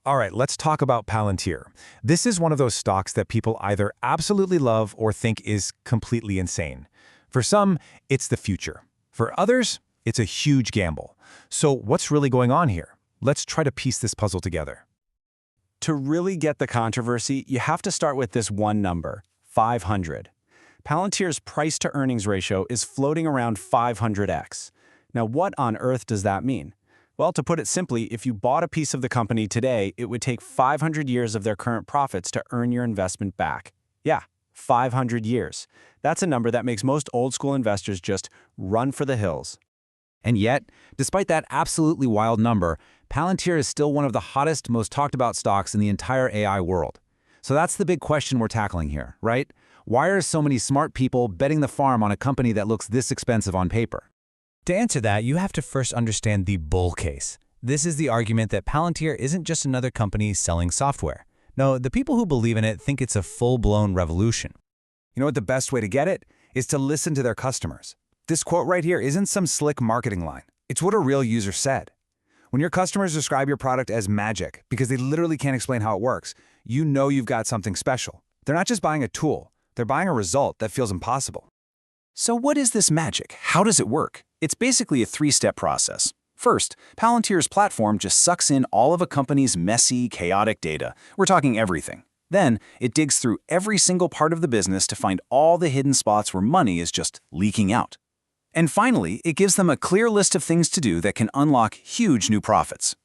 All right, let's talk about Palantir. This is one of those stocks that people either absolutely love or think is completely insane. For some, it's the future. For others, it's a huge gamble. So what's really going on here? Let's try to piece this puzzle together. To really get the controversy, you have to start with this one number, 500. Palantir's price-to-earnings ratio is floating around 500x. Now, what on earth does that mean? Well, to put it simply, if you bought a piece of the company today, it would take 500 years of their current profits to earn your investment back. Yeah, 500 years. That's a number that makes most old-school investors just run for the hills. And yet, despite that absolutely wild number, Palantir is still one of the hottest, most talked about stocks in the entire AI world. So that's the big question we're tackling here, right? Why are so many smart people betting the farm on a company that looks this expensive on paper? To answer that, you have to first understand the bull case. This is the argument that Palantir isn't just another company selling software. No, the people who believe in it think it's a full-blown revolution. You know what the best way to get it is to listen to their customers. This quote right here isn't some slick marketing line. It's what a real user said. When your customers describe your product as magic because they literally can't explain how it works, you know you've got something special. They're not just buying a tool, they're buying a result that feels impossible. So what is this magic? How does it work? It's basically a three-step process. First, Palantir's platform just sucks in all of a company's messy, chaotic data. We're talking everything. Then, it digs through every single part of the business to find all the hidden spots where money is just leaking out. And finally, it gives them a clear list of things to do that can unlock huge new profits.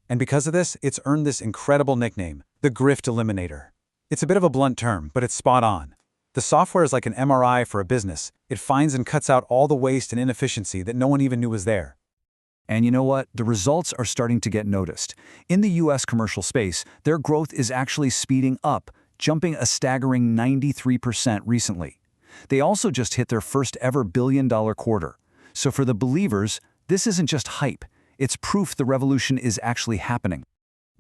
And because of this, it's earned this incredible nickname, the Grift Eliminator. It's a bit of a blunt term, but it's spot on. The software is like an MRI for a business. It finds and cuts out all the waste and inefficiency that no one even knew was there. And you know what? The results are starting to get noticed. In the US commercial space, their growth is actually speeding up, jumping a staggering 93% recently. They also just hit their first ever billion-dollar quarter. So for the believers, this isn't just hype. It's proof the revolution is actually happening.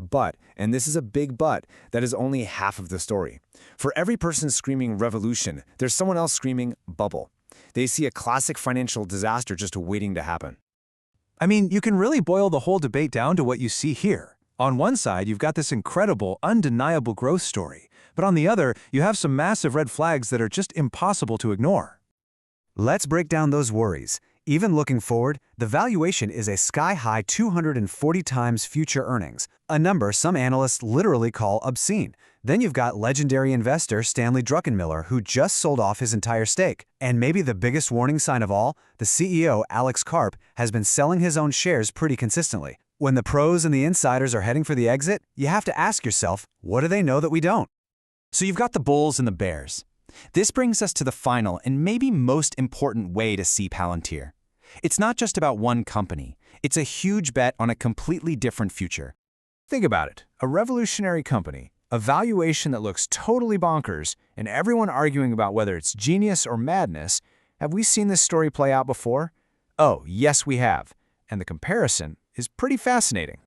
But, and this is a big but, that is only half of the story. For every person screaming revolution, there's someone else screaming bubble. They see a classic financial disaster just waiting to happen. I mean, you can really boil the whole debate down to what you see here. On one side, you've got this incredible, undeniable growth story. But on the other, you have some massive red flags that are just impossible to ignore. Let's break down those worries. Even looking forward, the valuation is a sky-high 240 times future earnings, a number some analysts literally call obscene. Then you've got legendary investor Stanley Druckenmiller, who just sold off his entire stake. And maybe the biggest warning sign of all, the CEO, Alex Karp, has been selling his own shares pretty consistently. When the pros and the insiders are heading for the exit, you have to ask yourself, what do they know that we don't? So you've got the bulls and the bears. This brings us to the final and maybe most important way to see Palantir. It's not just about one company. It's a huge bet on a completely different future. Think about it. A revolutionary company, a valuation that looks totally bonkers, and everyone arguing about whether it's genius or madness. Have we seen this story play out before? Oh, yes, we have. And the comparison is pretty fascinating.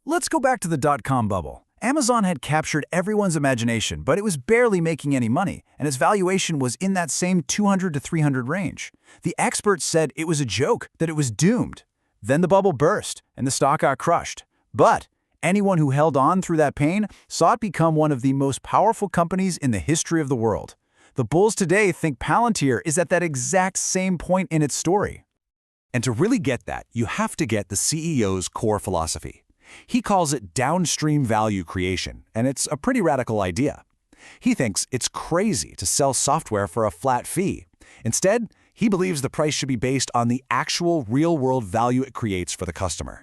Let's go back to the dot-com bubble. Amazon had captured everyone's imagination, but it was barely making any money, and its valuation was in that same 200 to 300 range. The experts said it was a joke, that it was doomed. Then the bubble burst, and the stock got crushed. But anyone who held on through that pain saw it become one of the most powerful companies in the history of the world. The bulls today think Palantir is at that exact same point in its story. And to really get that, you have to get the CEO's core philosophy. He calls it downstream value creation, and it's a pretty radical idea. He thinks it's crazy to sell software for a flat fee. Instead, he believes the price should be based on the actual real-world value it creates for the customer.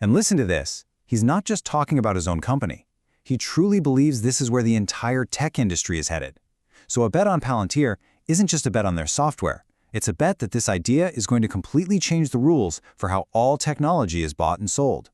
And listen to this. He's not just talking about his own company. He truly believes this is where the entire tech industry is headed. So a bet on Palantir isn't just a bet on their software. It's a bet that this idea is going to completely change the rules for how all technology is bought and sold.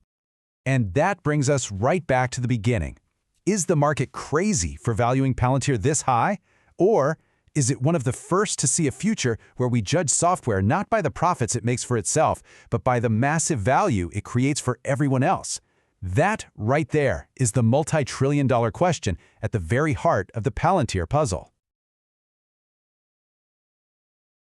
And that brings us right back to the beginning. Is the market crazy for valuing Palantir this high? Or is it one of the first to see a future where we judge software not by the profits it makes for itself, but by the massive value it creates for everyone else? That right there is the multi-trillion-dollar question at the very heart of the Palantir puzzle.